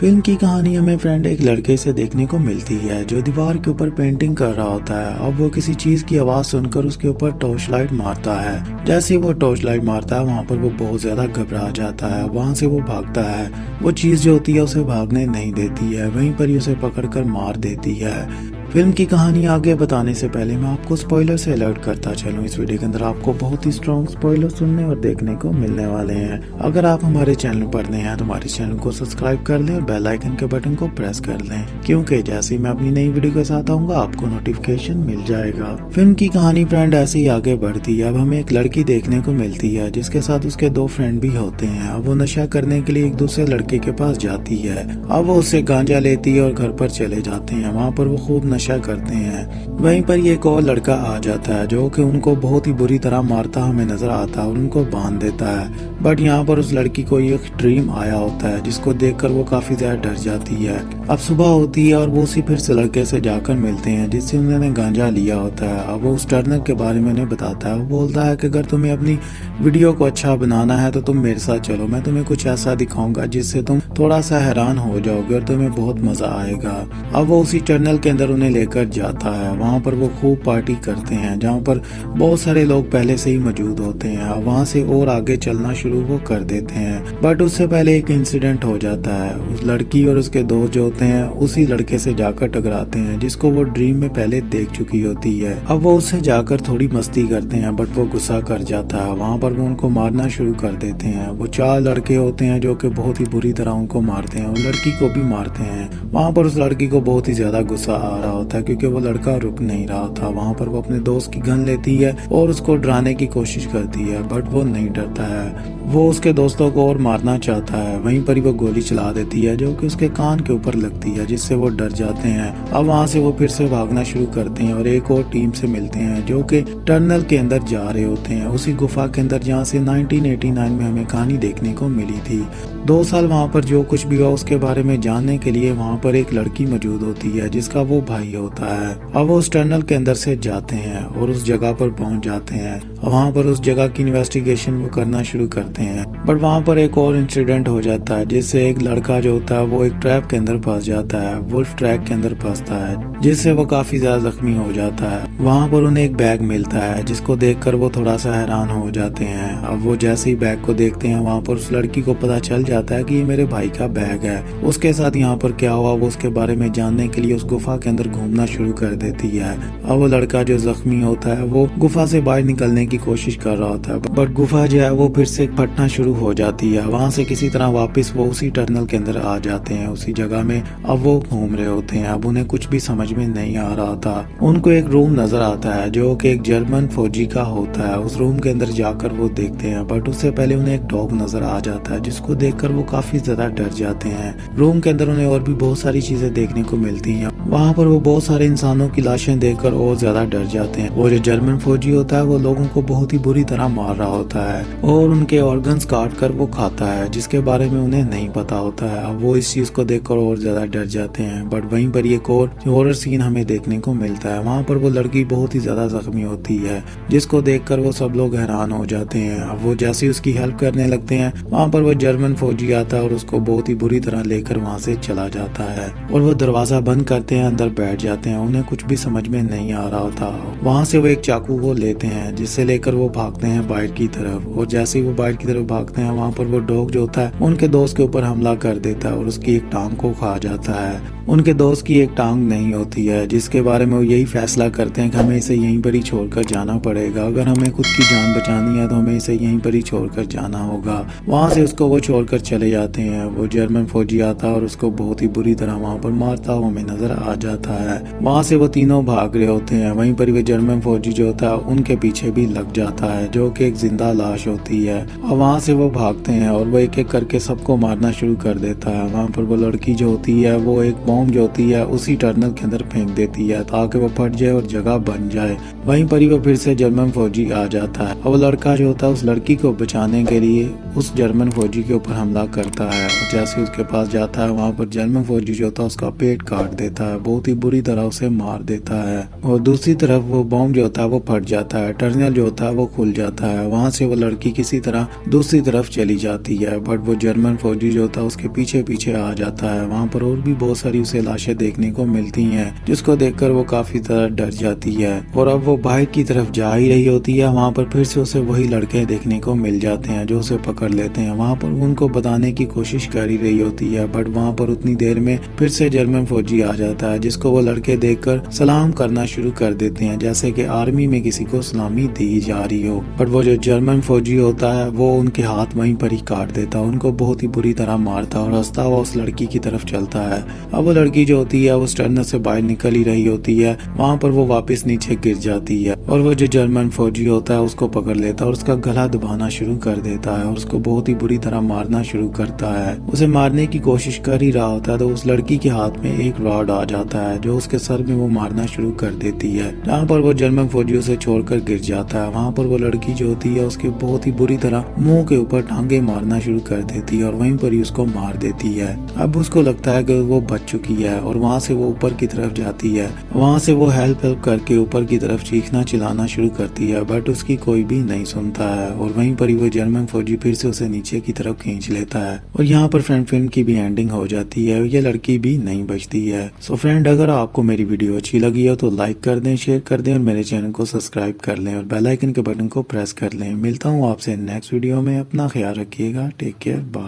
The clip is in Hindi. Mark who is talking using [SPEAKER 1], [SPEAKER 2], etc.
[SPEAKER 1] फिल्म की कहानी हमें फ्रेंड एक लड़के से देखने को मिलती है जो दीवार के ऊपर पेंटिंग कर रहा होता है। अब वो किसी चीज की आवाज सुनकर उसके ऊपर टॉर्च लाइट मारता है। जैसे ही वो टॉर्च लाइट मारता है वहाँ पर वो बहुत ज्यादा घबरा जाता है। वहाँ से वो भागता है। वो चीज जो होती है उसे भागने नहीं देती है, वहीं पर ही उसे पकड़कर मार देती है। फिल्म की कहानी आगे बताने से पहले मैं आपको स्पॉइलर से अलर्ट करता चलूं। इस वीडियो के अंदर आपको बहुत ही स्ट्रॉन्ग स्पॉइलर सुनने और देखने को मिलने वाले हैं। अगर आप हमारे चैनल पर नए हैं तो हमारे चैनल को सब्सक्राइब कर लें और बेल आइकन के बटन को प्रेस कर लें, क्योंकि जैसे ही मैं अपनी नई वीडियो के साथ आऊंगा आपको नोटिफिकेशन मिल जाएगा। फिल्म की कहानी फ्रेंड ऐसे ही आगे बढ़ती है। अब हमें एक लड़की देखने को मिलती है जिसके साथ उसके दो फ्रेंड भी होते हैं। अब वो नशा करने के लिए एक दूसरे लड़के के पास जाती है। अब वो उससे गांजा लेती है और घर पर चले जाते हैं। वहाँ पर वो खूब नशा करते हैं। वहीं पर ये एक और लड़का आ जाता है जो कि उनको बहुत ही बुरी तरह मारता हमें नजर आता है और उनको बांध देता है। बट यहाँ पर उस लड़की को एक ड्रीम आया होता है जिसको देखकर वो काफी ज्यादा डर जाती है। अब सुबह होती है और वो उसी फिर से लड़के से जाकर मिलते हैं जिससे उन्होंने गांजा लिया होता है। अब वो उस टर्नर के बारे में उन्हें बताता है। वो बोलता है कि अगर तुम्हें अपनी वीडियो को अच्छा बनाना है तो तुम मेरे साथ चलो, मैं तुम्हें कुछ ऐसा दिखाऊंगा जिससे तुम थोड़ा सा हैरान हो जाओगे और तुम्हें बहुत मजा आएगा। अब वो उसी टर्नल के अंदर उन्हें लेकर जाता है। वहाँ पर वो खूब पार्टी करते हैं जहाँ पर बहुत सारे लोग पहले से ही मौजूद होते हैं। वहाँ से और आगे चलना शुरू वो कर देते हैं। बट उससे पहले एक इंसिडेंट हो जाता है। उस लड़की और उसके दोस्त जो होते हैं उसी लड़के से जाकर टकराते हैं जिसको वो ड्रीम में पहले देख चुकी होती है। अब वो उससे जाकर थोड़ी मस्ती करते हैं बट वो गुस्सा कर जाता है। वहाँ पर वो उनको मारना शुरू कर देते हैं। वो चार लड़के होते हैं जो कि बहुत ही बुरी तरह उनको मारते हैं और लड़की को भी मारते हैं। वहाँ पर उस लड़की को बहुत ही ज्यादा गुस्सा आ रहा होता है क्योंकि वो लड़का रुक नहीं रहा था। वहाँ पर वो अपने दोस्त की गन लेती है और उसको डराने की कोशिश करती है बट वो नहीं डरता है। वो उसके दोस्तों को और मारना चाहता है। वहीं पर ही वो गोली चला देती है जो कि उसके कान के ऊपर लगती है जिससे वो डर जाते हैं। अब वहाँ से वो फिर से भागना शुरू करते हैं और एक और टीम से मिलते हैं जो कि टनल के अंदर जा रहे होते हैं, उसी गुफा के अंदर जहाँ से 1989 में हमें कहानी देखने को मिली थी। 2 साल वहाँ पर जो कुछ भी हुआ उसके बारे में जानने के लिए वहाँ पर एक लड़की मौजूद होती है जिसका वो भाई होता है। अब वो उस टनल के अंदर से जाते हैं और उस जगह पर पहुंच जाते हैं। वहाँ पर उस जगह की इन्वेस्टिगेशन वो करना शुरू करते हैं। बट वहाँ पर एक और इंसिडेंट हो जाता है जिससे एक लड़का जो होता है वो एक ट्रैप के अंदर फंस जाता है, वुल्फ ट्रैप के अंदर फंसता है जिससे वो काफी ज्यादा जख्मी हो जाता है। वहाँ पर उन्हें एक बैग मिलता है जिसको देखकर वो थोड़ा सा हैरान हो जाते हैं। अब वो जैसे ही बैग को देखते हैं वहाँ पर उस लड़की को पता चल जाता है कि ये मेरे भाई का बैग है। उसके साथ यहाँ पर क्या हुआ वो उसके बारे में जानने के लिए उस गुफा के अंदर घूमना शुरू कर देती है। अब वो लड़का जो जख्मी होता है वो गुफा से बाहर निकलने की कोशिश कर रहा होता है बट गुफा जो है वो फिर से फटना शुरू हो जाती है। वहाँ से किसी तरह वापस वो उसी टनल के अंदर आ जाते हैं उसी जगह में। अब वो घूम रहे होते हैं। अब उन्हें कुछ भी समझ में नहीं आ रहा था। उनको एक रूम नजर आता है जो कि एक जर्मन फौजी का होता है। उस रूम के अंदर जाकर वो देखते हैं बट उससे पहले उन्हें एक डॉग नजर आ जाता है जिसको देखकर वो काफी ज्यादा डर जाते हैं। रूम के अंदर उन्हें और भी बहुत सारी चीजें देखने को मिलती हैं। वहाँ पर वो बहुत सारे इंसानों की लाशें देखकर और ज्यादा डर जाते हैं। वो जो जर्मन फौजी होता है वो लोगों को बहुत ही बुरी तरह मार रहा होता है और उनके ऑर्गन्स काट कर वो खाता है जिसके बारे में उन्हें नहीं पता होता है। अब वो इस चीज को देखकर और ज्यादा डर जाते हैं। बट वहीं पर एक और हॉरर सीन हमें देखने को मिलता है। वहाँ पर वो लड़की बहुत ही ज्यादा जख्मी होती है जिसको देखकर वो सब लोग हैरान हो जाते हैं। अब वो जैसे उसकी हेल्प करने लगते हैं वहाँ पर वो जर्मन फौजी आता है और उसको बहुत ही बुरी तरह लेकर वहाँ से चला जाता है और वो दरवाजा बंद करते हैं, अंदर बैठ जाते हैं। उन्हें कुछ भी समझ में नहीं आ रहा था। वहाँ से वो एक चाकू वो लेते हैं जिससे लेकर वो भागते हैं बाहर की तरफ और जैसे ही वो बाहर की तरफ भागते हैं वहाँ पर वो डॉग जो होता है उनके दोस्त के ऊपर हमला कर देता है और उसकी एक टांग को खा जाता है। उनके दोस्त की एक टांग नहीं होती है जिसके बारे में वो यही फैसला करते हैं कि हमें इसे यहीं पर ही छोड़कर जाना पड़ेगा। अगर हमें खुद की जान बचानी है तो हमें इसे यहीं पर ही छोड़कर जाना होगा। वहाँ से उसको वो छोड़कर चले जाते हैं। वो जर्मन फौजी आता है और उसको बहुत ही बुरी तरह वहाँ पर मारता हुआ हमें नजर आ जाता है। वहाँ से वो तीनों भाग रहे होते हैं। वहीं पर वो जर्मन फौजी जो होता है उनके पीछे भी लग जाता है जो कि एक जिंदा लाश होती है। और वहाँ से वो भागते हैं और वो एक एक करके सबको मारना शुरू कर देता है। वहाँ पर वो लड़की जो होती है वो एक बॉम्ब जो होती है उसी टनल के अंदर फेंक देती है ताकि वो फट जाए और जगह बन जाए। वहीं पर ही वो फिर से जर्मन फौजी आ जाता है और वो लड़का जो होता है उस लड़की को बचाने के लिए उस जर्मन फौजी के ऊपर हमला करता है और जैसे उसके पास जाता है वहाँ पर जर्मन फौजी जो होता है उसका पेट काट देता है, बहुत ही बुरी तरह उसे मार देता है। और दूसरी तरफ वो बॉम्ब जो होता है वो फट जाता है, टर्मिनल जो होता है वो खुल जाता है। वहाँ से वो लड़की किसी तरह दूसरी तरफ चली जाती है, बट वो जर्मन फौजी जो होता है उसके पीछे पीछे आ जाता है। वहाँ पर और भी बहुत सारी उसे लाशें देखने को मिलती हैं, जिसको देखकर वो काफी तरह डर जाती है। और अब वो बाहर की तरफ जा ही रही होती है, वहाँ पर फिर से उसे वही लड़के देखने को मिल जाते हैं जो उसे पकड़ लेते हैं। वहाँ पर उनको बताने की कोशिश कर ही रही होती है, बट वहाँ पर उतनी देर में फिर से जर्मन फौजी आ जाता है, जिसको वो लड़के देखकर सलाम करना शुरू कर देते हैं, जैसे कि आर्मी में किसी को सलामी दी जा रही हो। बट वो जो जर्मन फौजी होता है वो उनके हाथ वहीं पर ही काट देता है, उनको बहुत ही बुरी तरह मारता और हंसता हुआ उस लड़की की तरफ चलता है। अब वो लड़की जो होती है वो टर्नल से बाहर निकल ही रही होती है, वहाँ पर वो वापस नीचे गिर जाती है और वो जो जर्मन फौजी होता है उसको पकड़ लेता है और उसका गला दबाना शुरू कर देता है और उसको बहुत ही बुरी तरह मारना शुरू करता है। उसे मारने की कोशिश कर ही रहा होता है तो उस लड़की के हाथ में एक रॉड आ जाता है जो उसके सर में वो मारना शुरू कर देती है, जहाँ पर वो जर्मन फौजी उसे छोड़कर गिर जाता है। वहाँ पर वो लड़की जो होती है उसके बहुत ही बुरी तरह मुंह के ऊपर टांगे मारना शुरू कर देती है और वहीं पर ही उसको मार देती है। अब उसको लगता है कि वो बच चुकी है और वहाँ से वो ऊपर की तरफ जाती है। वहाँ से वो हेल्प करके ऊपर की तरफ चीखना चिल्लाना शुरू करती है, बट उसकी कोई भी नहीं सुनता है और वहीं पर ही वो जर्मन फौजी फिर से उसे नीचे की तरफ खींच लेता है। और यहाँ पर फ्रेंड फिल्म की भी एंडिंग हो जाती है, ये लड़की भी नहीं बचती है। सो फ्रेंड, अगर आपको मेरी वीडियो अच्छी लगी हो तो लाइक कर दें, शेयर कर दें और मेरे चैनल को सब्सक्राइब कर लें और बेल आइकन के बटन को प्रेस कर लें। मिलता हूँ आपसे नेक्स्ट वीडियो में। अपना ख्याल रखिएगा। Take care. बाय।